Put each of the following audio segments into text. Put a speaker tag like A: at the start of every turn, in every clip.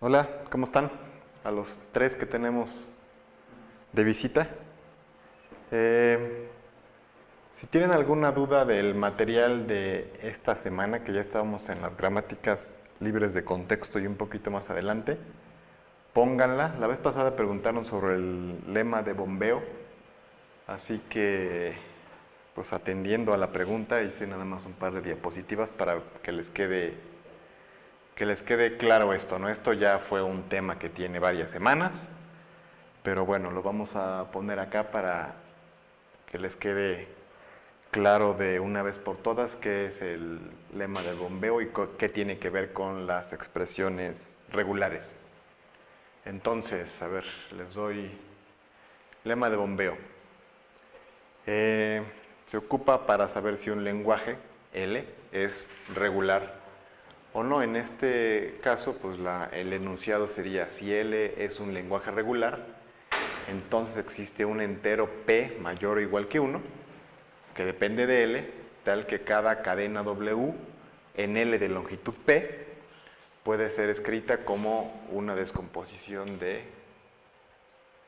A: Hola, ¿cómo están? A los tres que tenemos de visita. Si tienen alguna duda del material de esta semana, que ya estábamos en las gramáticas libres de contexto y un poquito más adelante, pónganla. La vez pasada preguntaron sobre el lema de bombeo, así que, pues atendiendo a la pregunta, hice nada más un par de diapositivas para que les quede claro esto, ¿no? Esto ya fue un tema que tiene varias semanas, pero bueno, lo vamos a poner acá para que les quede claro de una vez por todas qué es el lema del bombeo y qué tiene que ver con las expresiones regulares. Entonces, a ver, les doy lema de bombeo. Se ocupa para saber si un lenguaje, L, es regular o no. En este caso, pues el enunciado sería: si L es un lenguaje regular, entonces existe un entero P mayor o igual que 1, que depende de L, tal que cada cadena W en L de longitud P puede ser escrita como una descomposición de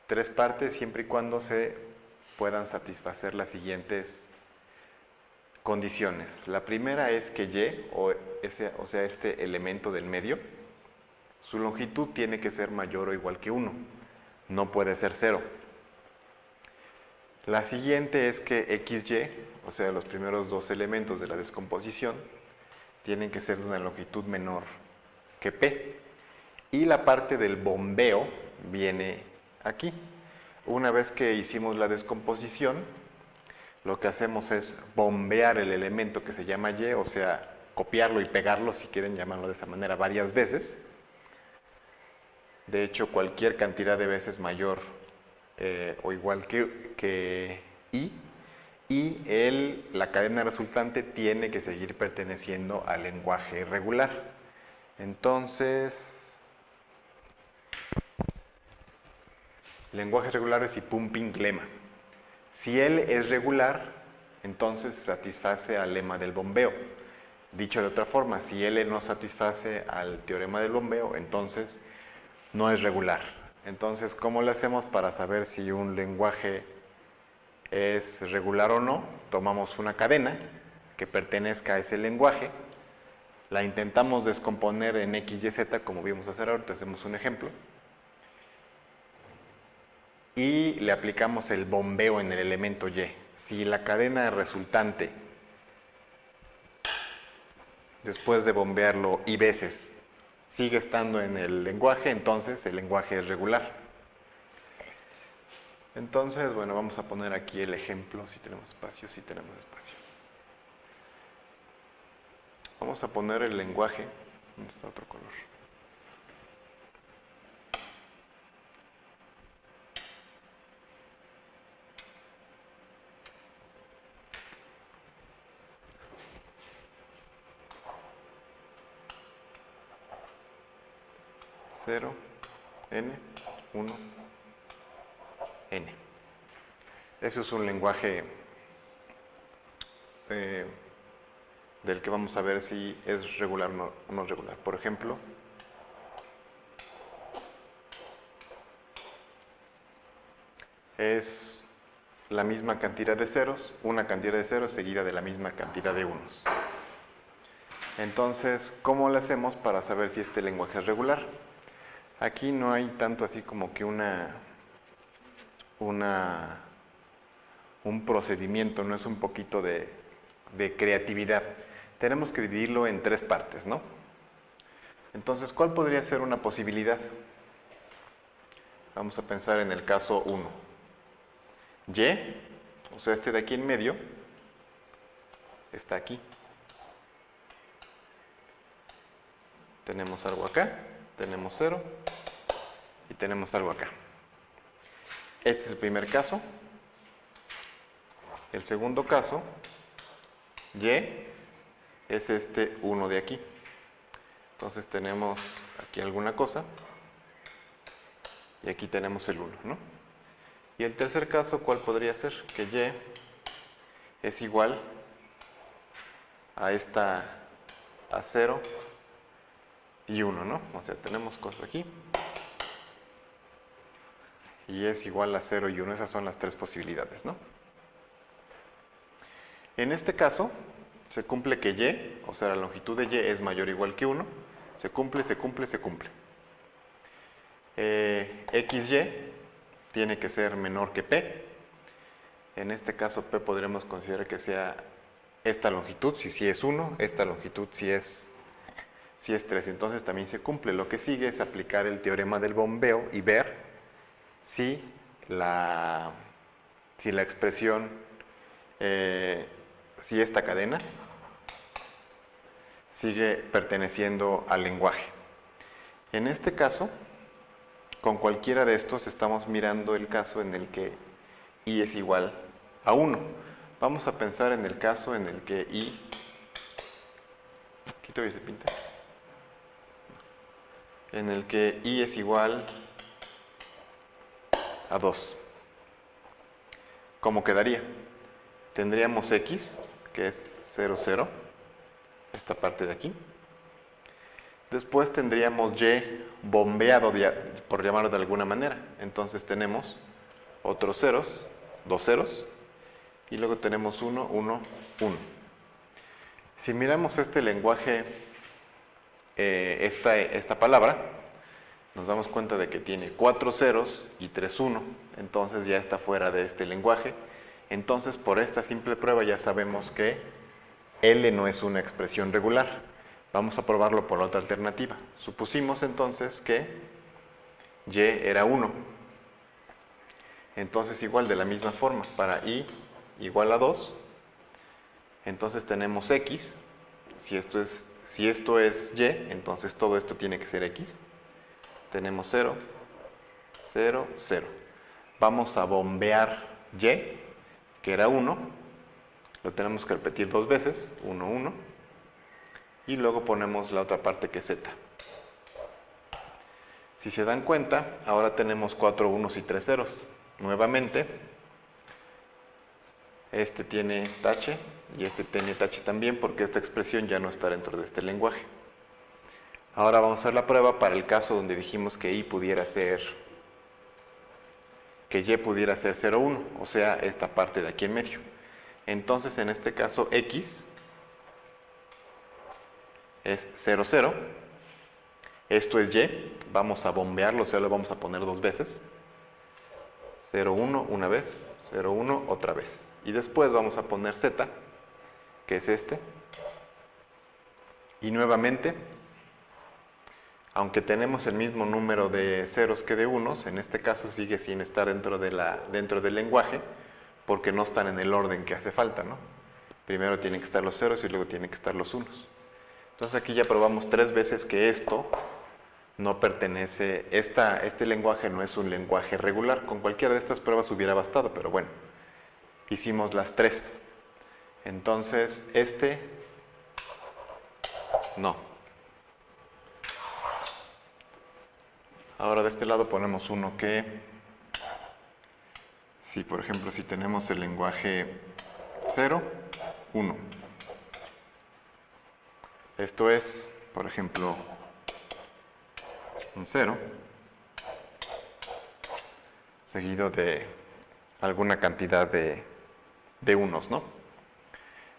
A: 3 partes, siempre y cuando se puedan satisfacer las siguientes condiciones. La primera es que Y, o sea, este elemento del medio, su longitud tiene que ser mayor o igual que 1, no puede ser 0. La siguiente es que XY, o sea, los primeros dos elementos de la descomposición, tienen que ser de una longitud menor que P. Y la parte del bombeo viene aquí. Una vez que hicimos la descomposición, lo que hacemos es bombear el elemento que se llama Y, o sea, copiarlo y pegarlo, si quieren llamarlo de esa manera, varias veces. De hecho, cualquier cantidad de veces mayor o igual que I, y la cadena resultante tiene que seguir perteneciendo al lenguaje regular. Entonces, lenguajes regulares y pumping lema. Si L es regular, entonces satisface al lema del bombeo. Dicho de otra forma, si L no satisface al teorema del bombeo, entonces no es regular. Entonces, ¿cómo le hacemos para saber si un lenguaje es regular o no? Tomamos una cadena que pertenezca a ese lenguaje, la intentamos descomponer en X, Y, Z, como vimos hacer ahorita, hacemos un ejemplo, y le aplicamos el bombeo en el elemento Y. Si la cadena resultante, después de bombearlo y veces, sigue estando en el lenguaje, entonces el lenguaje es regular. Entonces, bueno, vamos a poner aquí el ejemplo, si tenemos espacio, si tenemos espacio. Vamos a poner el lenguaje, ¿dónde está otro color? Cero, N, 1, N. Eso es un lenguaje del que vamos a ver si es regular o no regular. Por ejemplo, es la misma cantidad de ceros, una cantidad de ceros seguida de la misma cantidad de unos. Entonces, ¿cómo lo hacemos para saber si este lenguaje es regular? Aquí no hay tanto así como que un procedimiento, no es un poquito de creatividad. Tenemos que dividirlo en 3 partes, ¿no? Entonces, ¿cuál podría ser una posibilidad? Vamos a pensar en el caso 1. Y, o sea, este de aquí en medio, está aquí. Tenemos algo acá, tenemos 0 y tenemos algo acá. Este es el primer caso. El segundo caso, Y, es este 1 de aquí. Entonces tenemos aquí alguna cosa y aquí tenemos el 1, ¿no? Y el tercer caso, ¿cuál podría ser? Que Y es igual a 0 y 1, ¿no? O sea, tenemos cosas aquí. Y es igual a 0 y 1. Esas son las tres posibilidades, ¿no? En este caso, se cumple que y, o sea, la longitud de y es mayor o igual que 1. Se cumple, se cumple, se cumple. XY tiene que ser menor que P. En este caso, P podremos considerar que sea esta longitud, si sí es 1, esta longitud si es 3. Entonces también se cumple. Lo que sigue es aplicar el teorema del bombeo y ver si la expresión, si esta cadena sigue perteneciendo al lenguaje. En este caso, con cualquiera de estos estamos mirando el caso en el que i es igual a 1. Vamos a pensar en el caso en el que i... ¿Aquí todavía se pinta? En el que i es igual a 2. ¿Cómo quedaría? Tendríamos x, que es 0, 0, esta parte de aquí. Después tendríamos y bombeado, por llamarlo de alguna manera. Entonces tenemos otros ceros, dos ceros, y luego tenemos 1, 1, 1. Si miramos este lenguaje, esta palabra, nos damos cuenta de que tiene 4 ceros y 3 1. Entonces ya está fuera de este lenguaje. Entonces por esta simple prueba ya sabemos que L no es una expresión regular. Vamos a probarlo por la otra alternativa. Supusimos entonces que y era 1. Entonces igual de la misma forma, para i igual a 2, entonces tenemos x. Si esto es y, entonces todo esto tiene que ser x. Tenemos 0, 0, 0. Vamos a bombear y, que era 1. Lo tenemos que repetir dos veces, 1, 1. Y luego ponemos la otra parte que es z. Si se dan cuenta, ahora tenemos 4 unos y 3 ceros. Nuevamente, este tiene tache y este tiene tache también porque esta expresión ya no está dentro de este lenguaje. Ahora vamos a hacer la prueba para el caso donde dijimos que y pudiera ser 0, 1, o sea, esta parte de aquí en medio. Entonces, en este caso, x es 0, 0. Esto es y. Vamos a bombearlo, o sea, lo vamos a poner dos veces. 0, 1 una vez, 0, 1 otra vez. Y después vamos a poner z, que es este. Y nuevamente, aunque tenemos el mismo número de ceros que de unos, en este caso sigue sin estar dentro del lenguaje, porque no están en el orden que hace falta, ¿no? Primero tienen que estar los ceros y luego tienen que estar los unos. Entonces aquí ya probamos 3 veces que esto no pertenece, este lenguaje no es un lenguaje regular. Con cualquiera de estas pruebas hubiera bastado, pero bueno, hicimos las 3. Entonces no. Ahora de este lado ponemos uno que, si por ejemplo si tenemos el lenguaje 0, 1. Esto es, por ejemplo, un 0 seguido de alguna cantidad de unos, ¿no?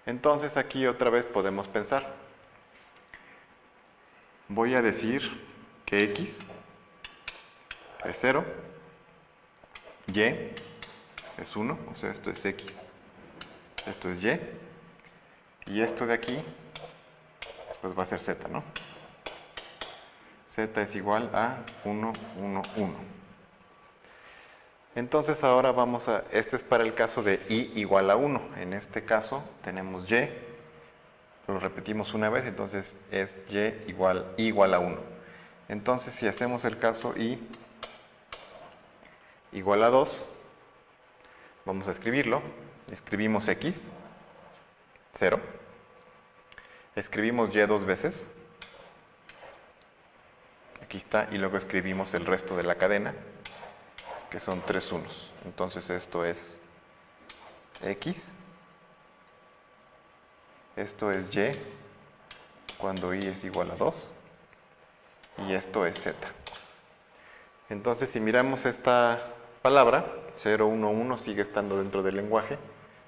A: Entonces aquí otra vez podemos pensar. Voy a decir que x es 0, y es 1, o sea, esto es x, esto es y esto de aquí pues va a ser z, ¿no? Z es igual a 1, 1, 1. Entonces ahora este es para el caso de i igual a 1. En este caso tenemos y, lo repetimos una vez, entonces es y igual a 1. Entonces si hacemos el caso i igual a 2, vamos a escribirlo. Escribimos x, 0. Escribimos y dos veces. Aquí está, y luego escribimos el resto de la cadena, que son 3 unos. Entonces esto es x, esto es y, cuando i es igual a 2, y esto es Z. Entonces, si miramos esta palabra, 0, 1, 1 sigue estando dentro del lenguaje.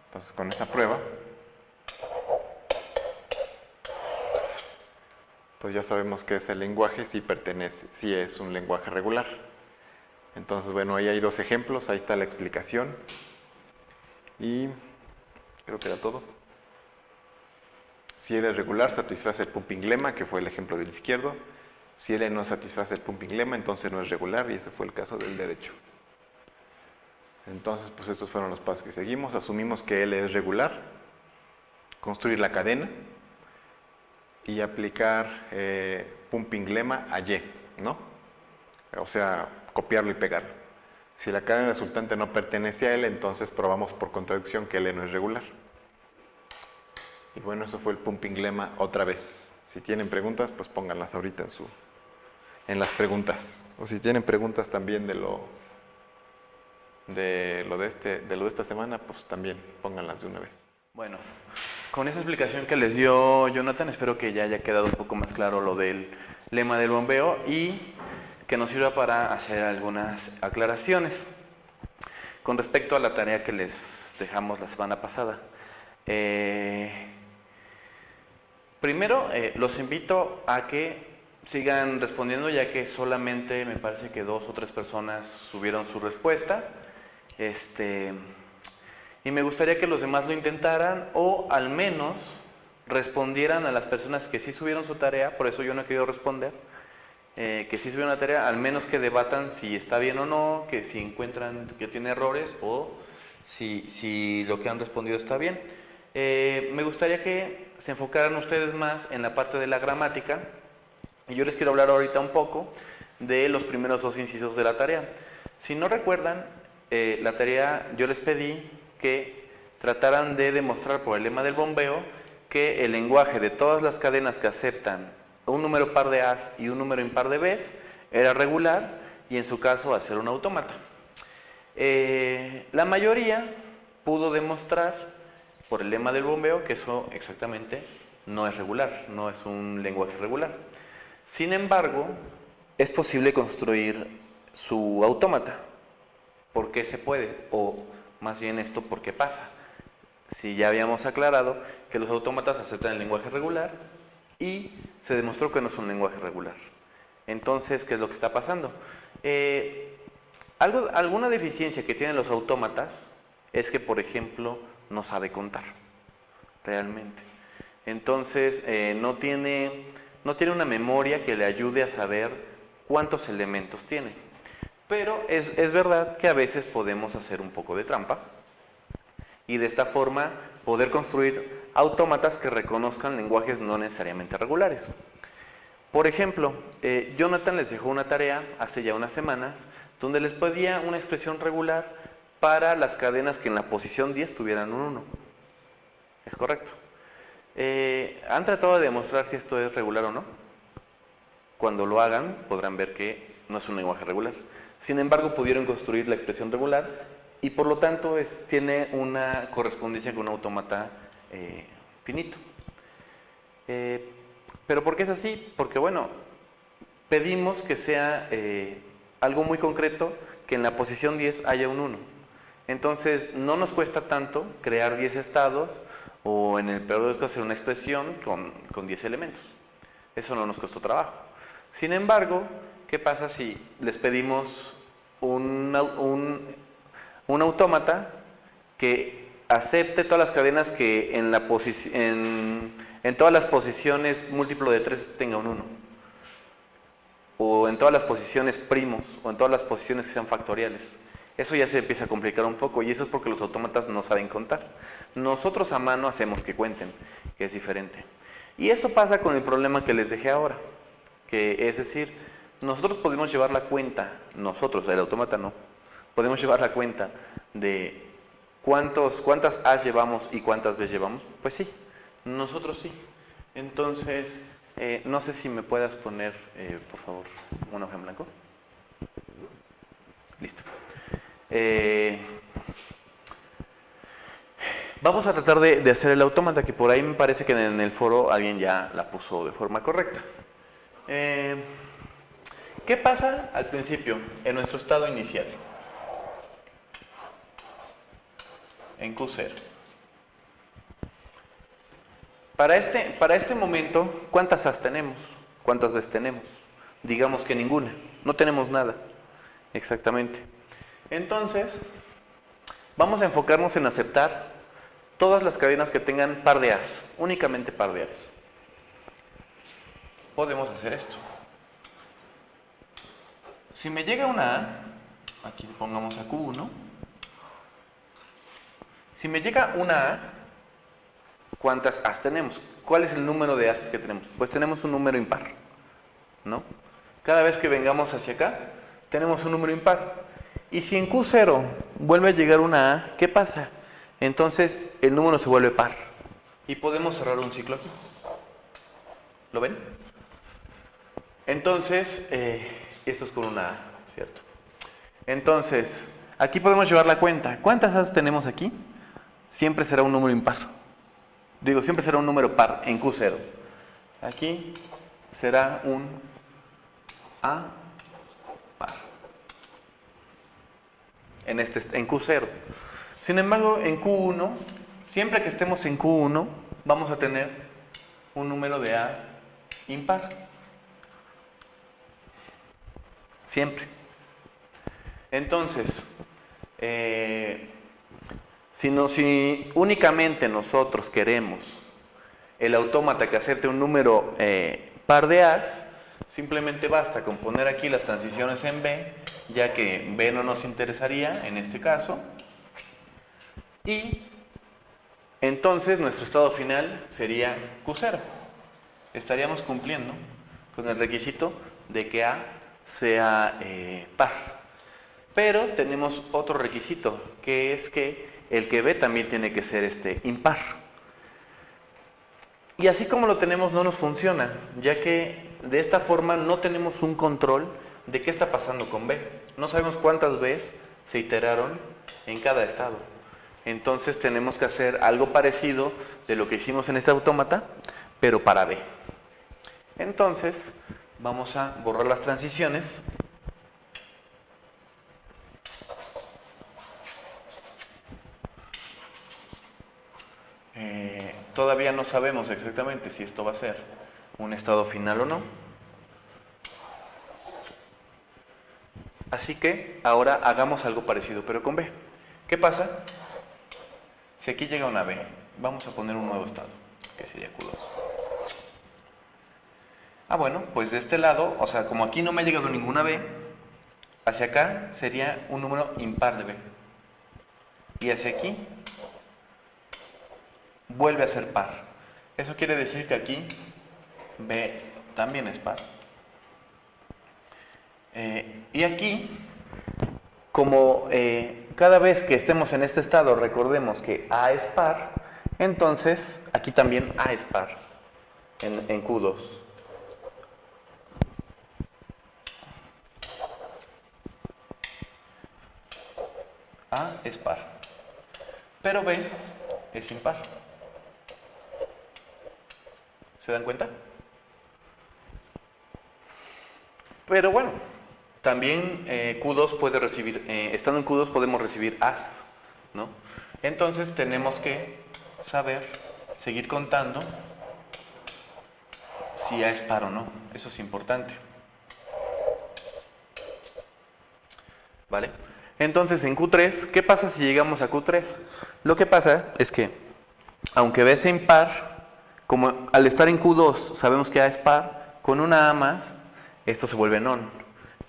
A: Entonces, con esa prueba, pues ya sabemos que ese lenguaje sí pertenece, sí es un lenguaje regular. Entonces, bueno, ahí hay dos ejemplos, ahí está la explicación. Y creo que era todo. Si L es regular, satisface el pumping lemma, que fue el ejemplo del izquierdo. Si L no satisface el pumping lemma, entonces no es regular, y ese fue el caso del derecho. Entonces, pues estos fueron los pasos que seguimos. Asumimos que L es regular, construir la cadena y aplicar pumping lemma a Y, ¿no? O sea, copiarlo y pegarlo. Si la cadena resultante no pertenece a L, entonces probamos por contradicción que L no es regular. Y bueno, eso fue el pumping lemma otra vez. Si tienen preguntas, pues pónganlas ahorita en las preguntas. O si tienen preguntas también de lo de esta semana, pues también pónganlas de una vez.
B: Bueno, con esa explicación que les dio Jonathan, espero que ya haya quedado un poco más claro lo del lema del bombeo y que nos sirva para hacer algunas aclaraciones con respecto a la tarea que les dejamos la semana pasada. Primero, los invito a que sigan respondiendo, ya que solamente me parece que 2 o 3 personas subieron su respuesta. Y me gustaría que los demás lo intentaran o al menos respondieran a las personas que sí subieron su tarea, por eso yo no he querido responder, que sí subieron la tarea, al menos que debatan si está bien o no, que si encuentran que tiene errores o si lo que han respondido está bien. Me gustaría que se enfocaran ustedes más en la parte de la gramática y yo les quiero hablar ahorita un poco de los primeros 2 incisos de la tarea. Si no recuerdan, la tarea yo les pedí que trataran de demostrar por el lema del bombeo que el lenguaje de todas las cadenas que aceptan un número par de A's y un número impar de B's era regular y en su caso hacer un autómata. La mayoría pudo demostrar por el lema del bombeo que eso exactamente no es regular, no es un lenguaje regular. Sin embargo, es posible construir su autómata. ¿Por qué se puede? O más bien esto, ¿por qué pasa? Si ya habíamos aclarado que los autómatas aceptan el lenguaje regular y se demostró que no es un lenguaje regular. Entonces, ¿qué es lo que está pasando? Alguna deficiencia que tienen los autómatas es que, por ejemplo, no sabe contar realmente. Entonces, no tiene una memoria que le ayude a saber cuántos elementos tiene. Pero es verdad que a veces podemos hacer un poco de trampa y de esta forma poder construir autómatas que reconozcan lenguajes no necesariamente regulares. Por ejemplo, Jonathan les dejó una tarea hace ya unas semanas donde les pedía una expresión regular para las cadenas que en la posición 10 tuvieran un 1. ¿Es correcto? ¿Han tratado de demostrar si esto es regular o no? Cuando lo hagan podrán ver que no es un lenguaje regular. Sin embargo, pudieron construir la expresión regular y por lo tanto tiene una correspondencia con un autómata finito. ¿Pero por qué es así? Porque bueno, pedimos que sea algo muy concreto, que en la posición 10 haya un 1. Entonces, no nos cuesta tanto crear 10 estados o en el peor de los casos hacer una expresión con 10 elementos. Eso no nos costó trabajo. Sin embargo, ¿qué pasa si les pedimos un autómata que acepte todas las cadenas que en todas las posiciones múltiplo de 3 tenga un 1? O en todas las posiciones primos, o en todas las posiciones que sean factoriales. Eso ya se empieza a complicar un poco y eso es porque los autómatas no saben contar. Nosotros a mano hacemos que cuenten, que es diferente. Y esto pasa con el problema que les dejé ahora, que es decir, nosotros podemos llevar la cuenta, nosotros, el autómata no, podemos llevar la cuenta de cuántas A's llevamos y cuántas B's llevamos. Pues sí, nosotros sí. Entonces, no sé si me puedas poner, por favor, una hoja en blanco. Listo. Vamos a tratar de hacer el autómata, que por ahí me parece que en el foro alguien ya la puso de forma correcta. ¿Qué pasa al principio, en nuestro estado inicial? En Q0. Para este momento, ¿cuántas As tenemos? ¿Cuántas veces tenemos? Digamos que ninguna, no tenemos nada. Exactamente. Entonces, vamos a enfocarnos en aceptar todas las cadenas que tengan par de As, únicamente par de As. Podemos hacer esto. Si me llega una A, aquí pongamos a Q1. Si me llega una A, ¿cuántas As tenemos? ¿Cuál es el número de As que tenemos? Pues tenemos un número impar, ¿no? Cada vez que vengamos hacia acá, tenemos un número impar. Y si en Q0 vuelve a llegar una A, ¿qué pasa? Entonces el número se vuelve par. Y podemos cerrar un ciclo aquí. ¿Lo ven? Entonces, esto es con una A, ¿cierto? Entonces, aquí podemos llevar la cuenta. ¿Cuántas As tenemos aquí? Siempre será un número impar. Digo, siempre será un número par en Q0. Aquí será un A par. En Q0. Sin embargo, en Q1, siempre que estemos en Q1, vamos a tener un número de A impar. Siempre. Entonces, si únicamente nosotros queremos el autómata que acepte un número par de As, simplemente basta con poner aquí las transiciones en B, ya que B no nos interesaría en este caso. Y entonces nuestro estado final sería Q0. Estaríamos cumpliendo con el requisito de que A sea par. Pero tenemos otro requisito, que es que el que B también tiene que ser impar. Y así como lo tenemos no nos funciona, ya que de esta forma no tenemos un control de qué está pasando con B. No sabemos cuántas veces se iteraron en cada estado. Entonces tenemos que hacer algo parecido de lo que hicimos en este autómata, pero para B. Entonces vamos a borrar las transiciones. Todavía no sabemos exactamente si esto va a ser un estado final o no. Así que ahora hagamos algo parecido, pero con B. ¿Qué pasa? Si aquí llega una B, vamos a poner un nuevo estado, que sería Q2. Bueno, pues de este lado, o sea, como aquí no me ha llegado ninguna B, hacia acá sería un número impar de B. Y hacia aquí vuelve a ser par. Eso quiere decir que aquí B también es par. Y aquí, como cada vez que estemos en este estado recordemos que A es par, entonces aquí también A es par en Q2. A es par, pero B es impar. ¿Se dan cuenta? Pero bueno, también Q2 puede recibir, estando en Q2 podemos recibir As, ¿no? Entonces tenemos que saber, seguir contando si A es par o no. Eso es importante. ¿Vale? Entonces en Q3, ¿qué pasa si llegamos a Q3? Lo que pasa es que, aunque B sea impar, como al estar en Q2 sabemos que A es par, con una A más, esto se vuelve non.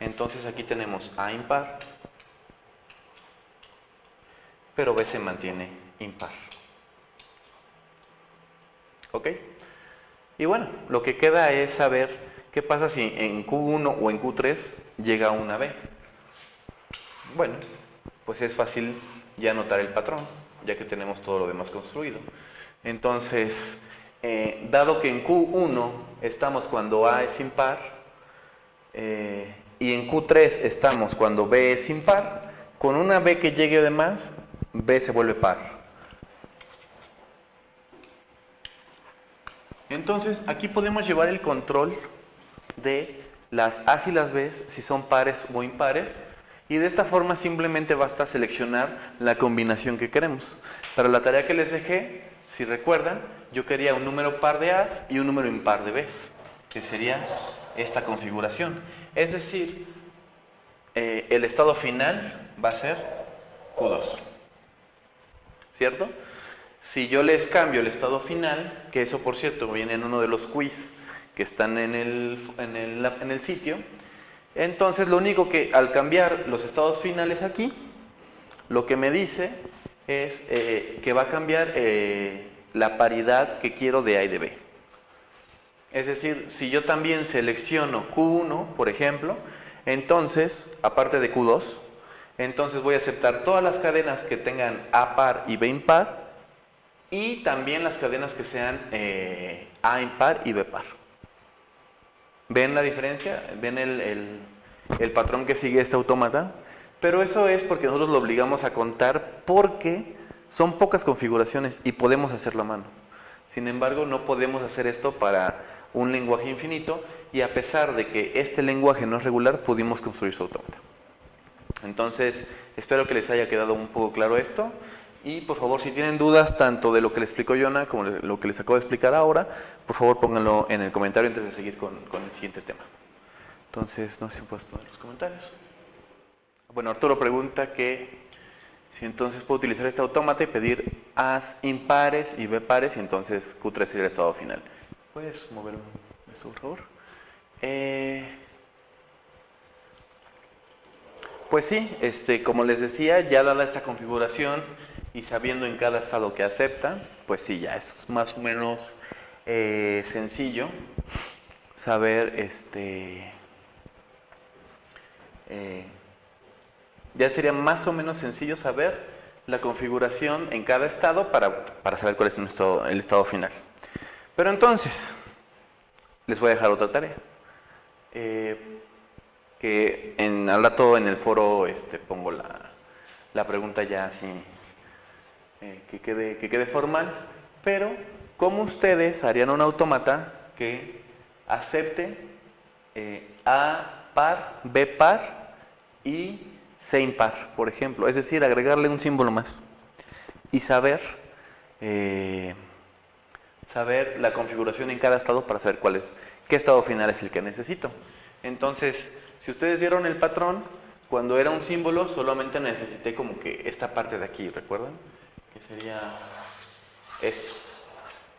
B: Entonces aquí tenemos A impar, pero B se mantiene impar. ¿Ok? Y bueno, lo que queda es saber qué pasa si en Q1 o en Q3 llega una B. Bueno, pues es fácil ya notar el patrón, ya que tenemos todo lo demás construido. Entonces, dado que en Q1 estamos cuando A es impar, y en Q3 estamos cuando B es impar, con una B que llegue de más, B se vuelve par. Entonces, aquí podemos llevar el control de las A's y las B's si son pares o impares, y de esta forma simplemente basta seleccionar la combinación que queremos. Para la tarea que les dejé, si recuerdan, yo quería un número par de A's y un número impar de B's, que sería esta configuración. Es decir, el estado final va a ser Q2, ¿cierto? Si yo les cambio el estado final, que eso por cierto viene en uno de los quiz que están en el sitio, entonces lo único que al cambiar los estados finales aquí, lo que me dice es que va a cambiar la paridad que quiero de A y de B. Es decir, si yo también selecciono Q1, por ejemplo, entonces, aparte de Q2, entonces voy a aceptar todas las cadenas que tengan A par y B impar, y también las cadenas que sean A impar y B par. ¿Ven la diferencia? ¿Ven el patrón que sigue este autómata? Pero eso es porque nosotros lo obligamos a contar porque son pocas configuraciones y podemos hacerlo a mano. Sin embargo, no podemos hacer esto para un lenguaje infinito, y a pesar de que este lenguaje no es regular, pudimos construir su autómata. Entonces, espero que les haya quedado un poco claro esto. Y por favor, si tienen dudas tanto de lo que les explicó Jonah como de lo que les acabo de explicar ahora, por favor pónganlo en el comentario antes de seguir con el siguiente tema. Entonces, no sé si puedes poner los comentarios. Bueno, Arturo pregunta que si entonces puedo utilizar este autómata y pedir A's impares y B pares, y entonces Q3 sería el estado final. ¿Puedes mover esto, por favor? Pues sí, como les decía, ya dada esta configuración y sabiendo en cada estado que acepta, pues sí, ya es más o menos sencillo saber, ya sería más o menos sencillo saber la configuración en cada estado para saber cuál es el estado final. Pero entonces, les voy a dejar otra tarea. Que al rato en el foro pongo la pregunta ya así, que quede formal, pero ¿cómo ustedes harían un autómata que acepte A par, B par y C impar, por ejemplo? Es decir, agregarle un símbolo más y saber la configuración en cada estado para saber qué estado final es el que necesito. Entonces, si ustedes vieron el patrón, cuando era un símbolo solamente necesité como que esta parte de aquí, ¿recuerdan? Que sería esto.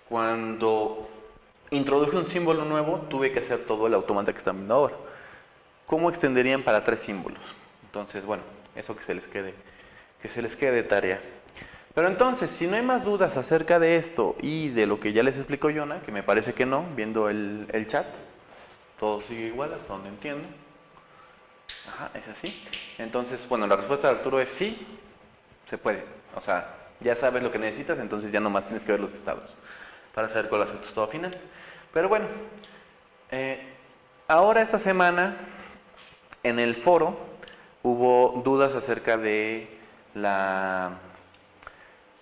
B: Cuando introduje un símbolo nuevo, tuve que hacer todo el autómata que están viendo ahora. ¿Cómo extenderían para 3 símbolos? Entonces, bueno, eso que se les quede de tarea. Pero entonces, si no hay más dudas acerca de esto y de lo que ya les explicó Jonah, que me parece que no, viendo el chat, todo sigue igual, hasta donde entiendo. Ajá, es así. Entonces, bueno, la respuesta de Arturo es sí, se puede. O sea, ya sabes lo que necesitas, entonces ya nomás tienes que ver los estados para saber cuál va a ser tu estado final. Pero bueno, ahora esta semana en el foro hubo dudas acerca de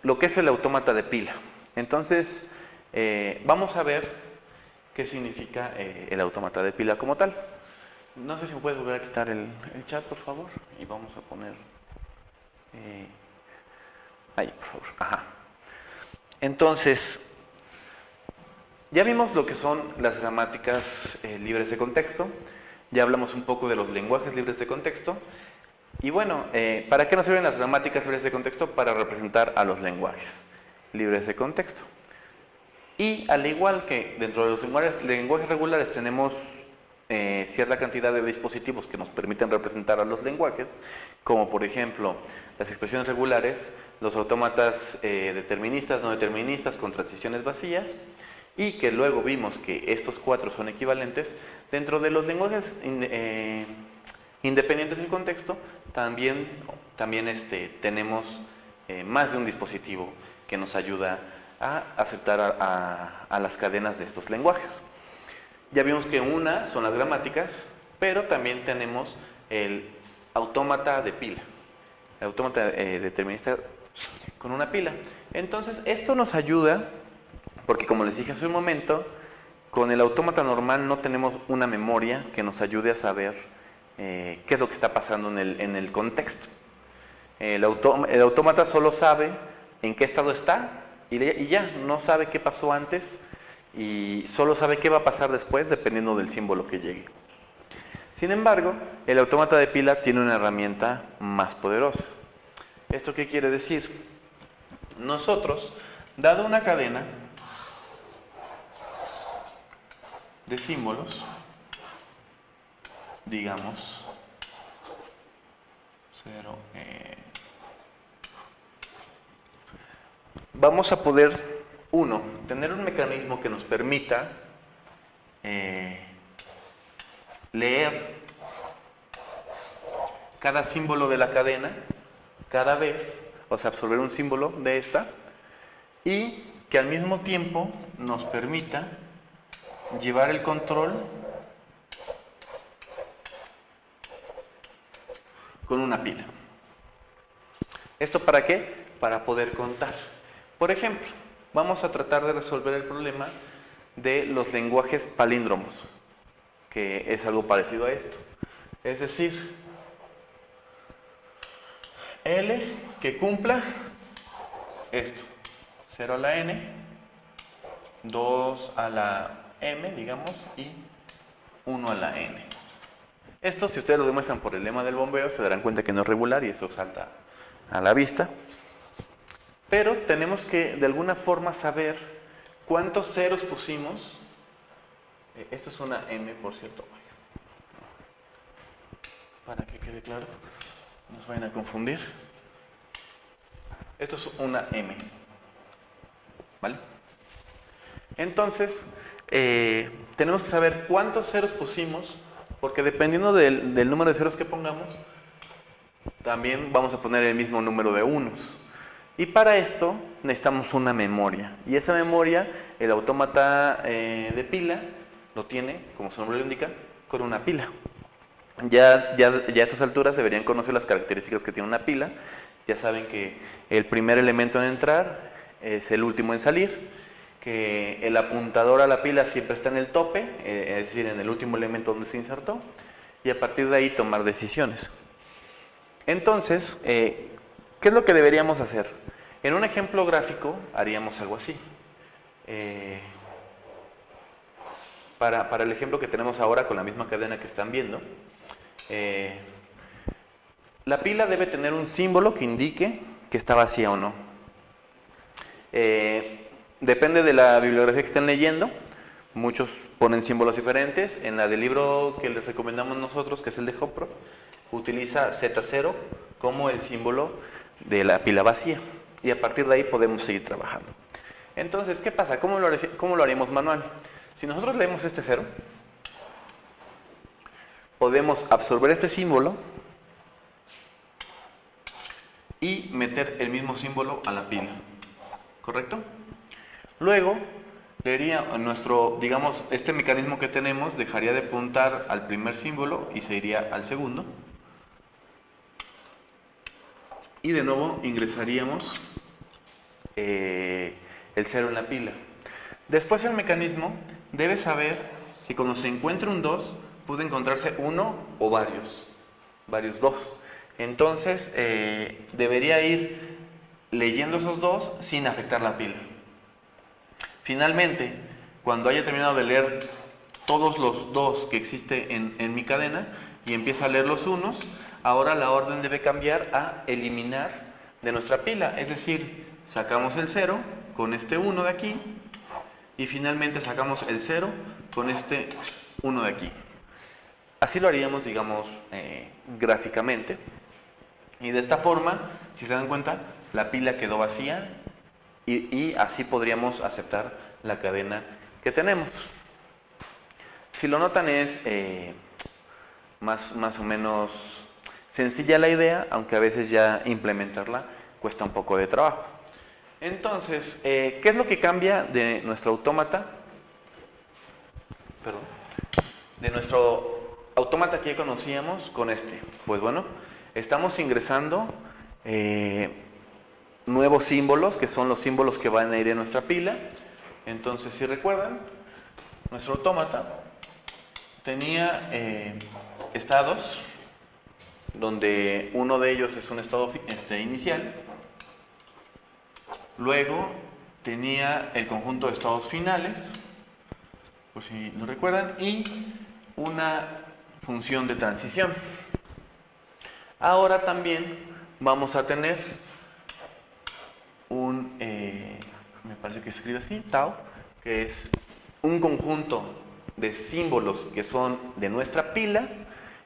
B: lo que es el autómata de pila. Entonces, vamos a ver qué significa el autómata de pila como tal. No sé si me puedes volver a quitar el chat, por favor. Y vamos a poner... ahí, por favor. Ajá. Entonces, ya vimos lo que son las gramáticas libres de contexto. Ya hablamos un poco de los lenguajes libres de contexto. Y bueno, ¿para qué nos sirven las gramáticas libres de contexto? Para representar a los lenguajes libres de contexto. Y al igual que dentro de los lenguajes regulares tenemos cierta cantidad de dispositivos que nos permiten representar a los lenguajes, como por ejemplo las expresiones regulares, los autómatas deterministas, no deterministas, con transiciones vacías, y que luego vimos que estos 4 son equivalentes. Dentro de los lenguajes independientes del contexto, también tenemos más de un dispositivo que nos ayuda a aceptar a las cadenas de estos lenguajes. Ya vimos que una son las gramáticas, pero también tenemos el autómata de pila, el autómata determinista con una pila. Entonces, esto nos ayuda, porque como les dije hace un momento, Con el autómata normal no tenemos una memoria que nos ayude a saber qué es lo que está pasando en el contexto. El autómata solo sabe en qué estado está y ya, no sabe qué pasó antes y solo sabe qué va a pasar después dependiendo del símbolo que llegue. Sin embargo, el autómata de pila tiene una herramienta más poderosa. ¿Esto qué quiere decir? Nosotros, dado una cadena de símbolos, digamos 0, vamos a poder, tener un mecanismo que nos permita leer cada símbolo de la cadena cada vez, o sea, absorber un símbolo de esta, y que al mismo tiempo nos permita llevar el control con una pila. ¿Esto para qué? Para poder contar. Por ejemplo, vamos a tratar de resolver el problema de los lenguajes palíndromos, que es algo parecido a esto. Es decir, L que cumpla esto, 0 a la N, 2 a la M, digamos, y 1 a la N. Esto, si ustedes lo demuestran por el lema del bombeo, se darán cuenta que no es regular y eso salta a la vista. Pero tenemos que, de alguna forma, saber cuántos ceros pusimos. Esto es una M, por cierto. Para que quede claro, no nos vayan a confundir. Esto es una M. ¿Vale? Entonces, tenemos que saber cuántos ceros pusimos, porque dependiendo del número de ceros que pongamos, también vamos a poner el mismo número de unos. Y para esto necesitamos una memoria. Y esa memoria, el autómata de pila lo tiene, como su nombre lo indica, con una pila. Ya a estas alturas deberían conocer las características que tiene una pila. Ya saben que el primer elemento en entrar es el último en salir, que el apuntador a la pila siempre está en el tope, es decir, en el último elemento donde se insertó, y a partir de ahí tomar decisiones. Entonces, ¿qué es lo que deberíamos hacer? En un ejemplo gráfico haríamos algo así. Para el ejemplo que tenemos ahora con la misma cadena que están viendo, la pila debe tener un símbolo que indique que está vacía o no. Depende de la bibliografía que estén leyendo. Muchos ponen símbolos diferentes. En la del libro que les recomendamos nosotros, que es el de Hopproth, utiliza Z0 como el símbolo de la pila vacía. Y a partir de ahí podemos seguir trabajando. Entonces, ¿qué pasa? ¿Cómo lo haríamos manual? Si nosotros leemos este 0, podemos absorber este símbolo y meter el mismo símbolo a la pila. ¿Correcto? Luego, leería nuestro, digamos, este mecanismo que tenemos dejaría de apuntar al primer símbolo y se iría al segundo. Y de nuevo ingresaríamos el 0 en la pila. Después el mecanismo debe saber que cuando se encuentre un 2, puede encontrarse uno o varios 2. Entonces, debería ir leyendo esos 2 sin afectar la pila. Finalmente, cuando haya terminado de leer todos los 2 que existe en mi cadena y empieza a leer los unos, ahora la orden debe cambiar a eliminar de nuestra pila. Es decir, sacamos el 0 con este 1 de aquí y finalmente sacamos el 0 con este 1 de aquí. Así lo haríamos, digamos, gráficamente. Y de esta forma, si se dan cuenta, la pila quedó vacía y así podríamos aceptar la cadena que tenemos. Si lo notan es más o menos sencilla la idea, aunque a veces ya implementarla cuesta un poco de trabajo. Entonces, ¿qué es lo que cambia de nuestro autómata? Perdón. De nuestro autómata que ya conocíamos con este. Pues bueno, estamos ingresando nuevos símbolos, que son los símbolos que van a ir en nuestra pila. Entonces, si recuerdan, nuestro autómata tenía estados, donde uno de ellos es un estado inicial, luego tenía el conjunto de estados finales, por si no recuerdan, y una función de transición. Ahora también vamos a tener un, me parece que se escribe así, tau, que es un conjunto de símbolos que son de nuestra pila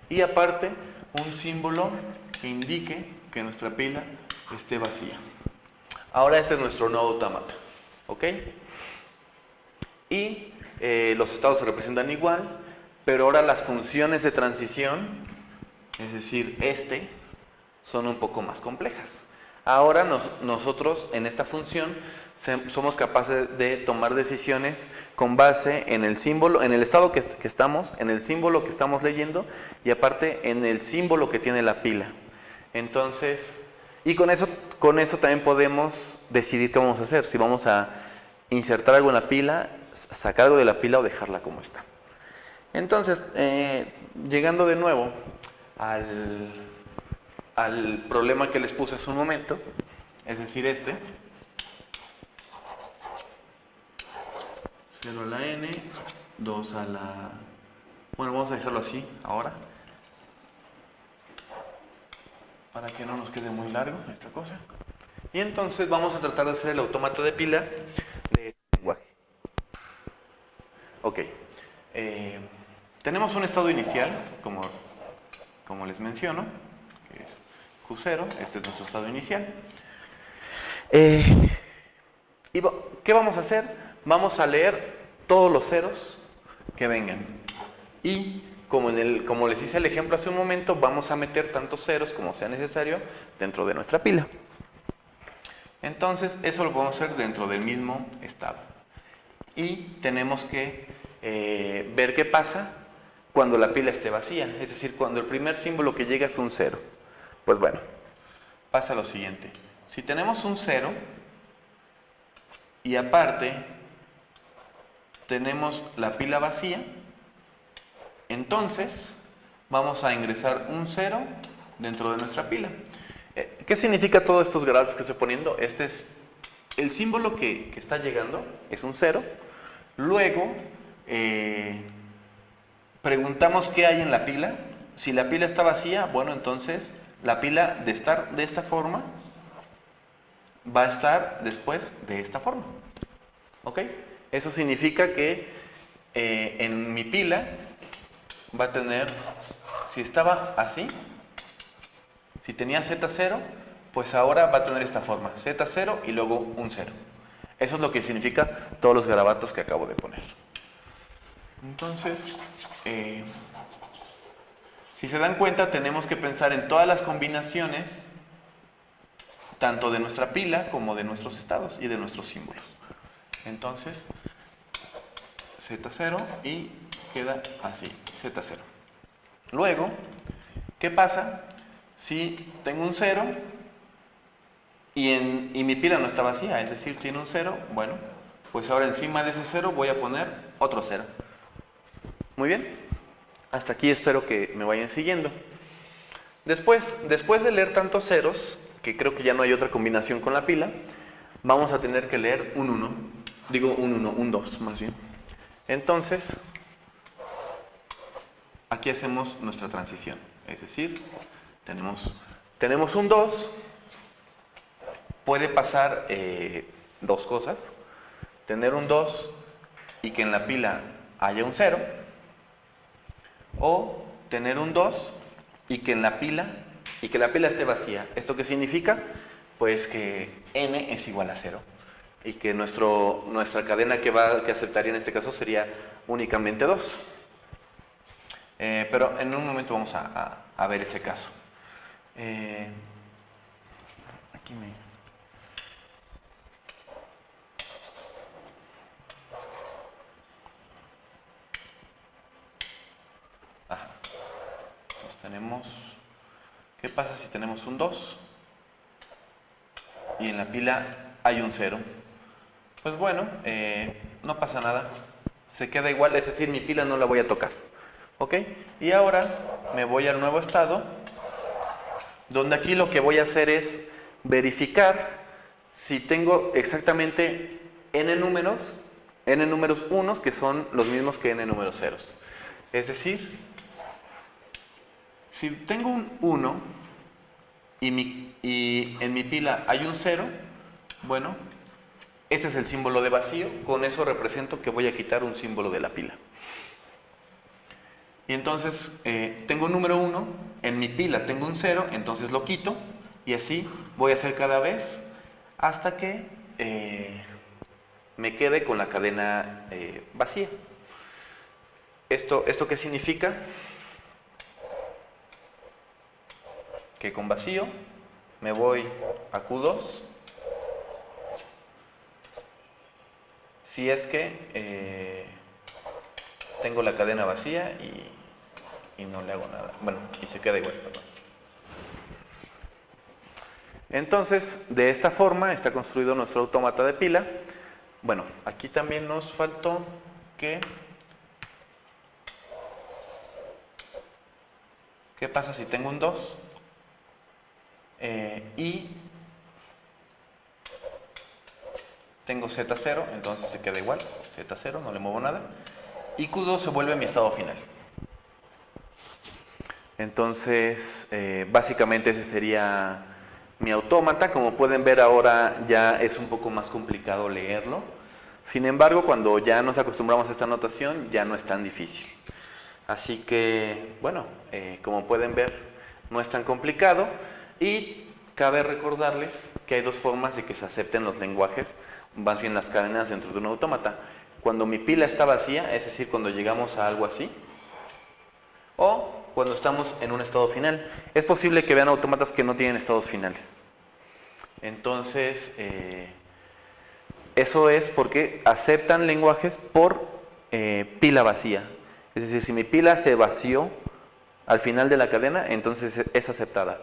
B: y aparte un símbolo que indique que nuestra pila esté vacía. Ahora este es nuestro nodo autómata, ¿ok? Y los estados se representan igual, pero ahora las funciones de transición, es decir, son un poco más complejas. Ahora nosotros en esta función somos capaces de tomar decisiones con base en el símbolo, en el estado que estamos, en el símbolo que estamos leyendo y aparte en el símbolo que tiene la pila. Entonces, y con eso también podemos decidir qué vamos a hacer, si vamos a insertar algo en la pila, sacar algo de la pila o dejarla como está. Entonces, llegando de nuevo al problema que les puse hace un momento, es decir, 0 a la n, 2 a la... Bueno, vamos a dejarlo así ahora, para que no nos quede muy largo esta cosa. Y entonces vamos a tratar de hacer el autómata de pila de este lenguaje. Ok. Tenemos un estado inicial, como les menciono, que es Q0, este es nuestro estado inicial. ¿Y qué vamos a hacer? Vamos a leer todos los ceros que vengan. Y como les hice el ejemplo hace un momento, vamos a meter tantos ceros como sea necesario dentro de nuestra pila. Entonces, eso lo podemos hacer dentro del mismo estado. Y tenemos que ver qué pasa cuando la pila esté vacía, es decir, cuando el primer símbolo que llega es un 0. Pues bueno, pasa lo siguiente. Si tenemos un 0 y aparte tenemos la pila vacía, entonces vamos a ingresar un 0 dentro de nuestra pila. ¿Qué significa todos estos grados que estoy poniendo? Este es el símbolo que está llegando, es un 0. Luego preguntamos qué hay en la pila. Si la pila está vacía, bueno, entonces la pila de estar de esta forma va a estar después de esta forma. ¿Ok? Eso significa que en mi pila va a tener, si estaba así, si tenía Z0, pues ahora va a tener esta forma, Z0 y luego un 0. Eso es lo que significa todos los garabatos que acabo de poner. Entonces, si se dan cuenta, tenemos que pensar en todas las combinaciones, tanto de nuestra pila como de nuestros estados y de nuestros símbolos. Entonces, Z0 y queda así, Z0. Luego, ¿qué pasa si tengo un 0 y mi pila no está vacía? Es decir, tiene un 0, bueno, pues ahora encima de ese 0 voy a poner otro 0. Muy bien, hasta aquí espero que me vayan siguiendo. Después de leer tantos ceros, que creo que ya no hay otra combinación con la pila, vamos a tener que leer un 1, un 2 más bien. Entonces, aquí hacemos nuestra transición, es decir, tenemos un 2, puede pasar dos cosas, tener un 2 y que en la pila haya un 0, o tener un 2 y que la pila esté vacía. ¿Esto qué significa? Pues que n es igual a 0 y que nuestra cadena que aceptaría en este caso sería únicamente 2. Pero en un momento vamos a ver ese caso. Aquí tenemos, ¿qué pasa si tenemos un 2 y en la pila hay un 0? Pues bueno, no pasa nada, se queda igual, es decir, mi pila no la voy a tocar. ¿Ok? Y ahora me voy al nuevo estado, donde aquí lo que voy a hacer es verificar si tengo exactamente n números unos que son los mismos que n números ceros. Es decir, si tengo un 1 y en mi pila hay un 0, bueno, este es el símbolo de vacío, con eso represento que voy a quitar un símbolo de la pila. Y entonces tengo un número 1, en mi pila tengo un 0, entonces lo quito y así voy a hacer cada vez hasta que me quede con la cadena vacía. ¿Esto qué significa? Que con vacío me voy a Q2 si es que tengo la cadena vacía y no le hago nada. Bueno, y se queda igual, perdón. Entonces, de esta forma está construido nuestro autómata de pila. Bueno, aquí también nos faltó que... ¿Qué pasa si tengo un 2? Y tengo Z0, entonces se queda igual. Z0, no le muevo nada. Y Q2 se vuelve mi estado final. Entonces, básicamente ese sería mi autómata. Como pueden ver ahora ya es un poco más complicado leerlo. Sin embargo, cuando ya nos acostumbramos a esta notación ya no es tan difícil. Así que, bueno, como pueden ver no es tan complicado y cabe recordarles que hay dos formas de que se acepten los lenguajes, más bien las cadenas dentro de un autómata. Cuando mi pila está vacía, es decir, cuando llegamos a algo así, o cuando estamos en un estado final. Es posible que vean autómatas que no tienen estados finales. Entonces, eso es porque aceptan lenguajes por pila vacía. Es decir, si mi pila se vació al final de la cadena, entonces es aceptada.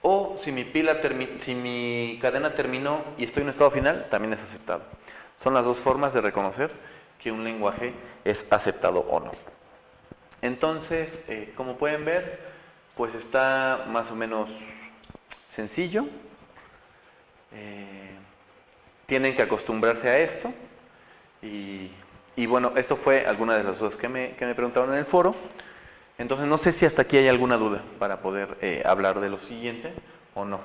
B: O si mi cadena terminó y estoy en un estado final, también es aceptado. Son las dos formas de reconocer que un lenguaje es aceptado o no. Entonces, como pueden ver, pues está más o menos sencillo. Tienen que acostumbrarse a esto. Y bueno, esto fue alguna de las dudas que me preguntaron en el foro. Entonces, no sé si hasta aquí hay alguna duda para poder hablar de lo siguiente o no.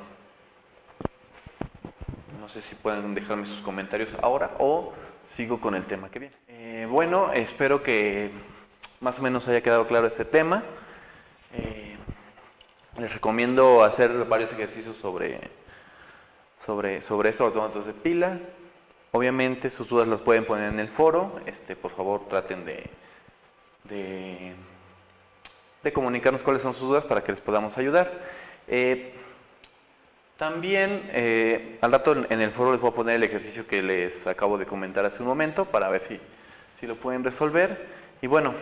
B: No sé si pueden dejarme sus comentarios ahora o sigo con el tema que viene. Bueno, espero que más o menos haya quedado claro este tema. Les recomiendo hacer varios ejercicios sobre estos autómatas de pila. Obviamente sus dudas las pueden poner en el foro. Por favor traten de comunicarnos cuáles son sus dudas para que les podamos ayudar. También al rato en el foro les voy a poner el ejercicio que les acabo de comentar hace un momento para ver si lo pueden resolver. Y bueno,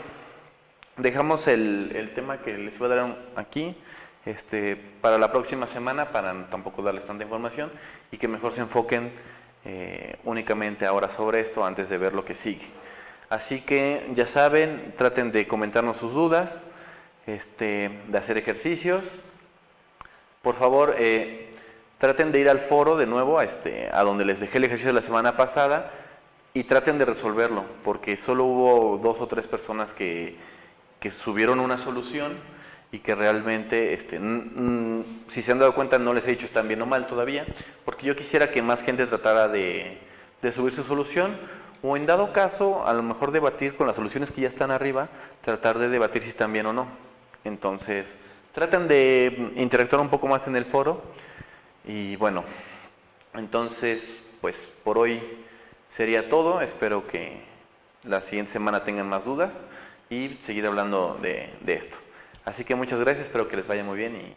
B: dejamos el tema que les iba a dar aquí para la próxima semana, para tampoco darles tanta información y que mejor se enfoquen únicamente ahora sobre esto antes de ver lo que sigue. Así que ya saben, traten de comentarnos sus dudas, de hacer ejercicios. Por favor, traten de ir al foro de nuevo, a donde les dejé el ejercicio de la semana pasada y traten de resolverlo, porque solo hubo 2 o 3 personas que subieron una solución y que realmente, si se han dado cuenta, no les he dicho están bien o mal todavía, porque yo quisiera que más gente tratara de subir su solución, o en dado caso, a lo mejor debatir con las soluciones que ya están arriba, tratar de debatir si están bien o no. Entonces, traten de interactuar un poco más en el foro, y bueno, entonces, pues por hoy sería todo. Espero que la siguiente semana tengan más dudas y seguir hablando de esto. Así que muchas gracias, espero que les vaya muy bien y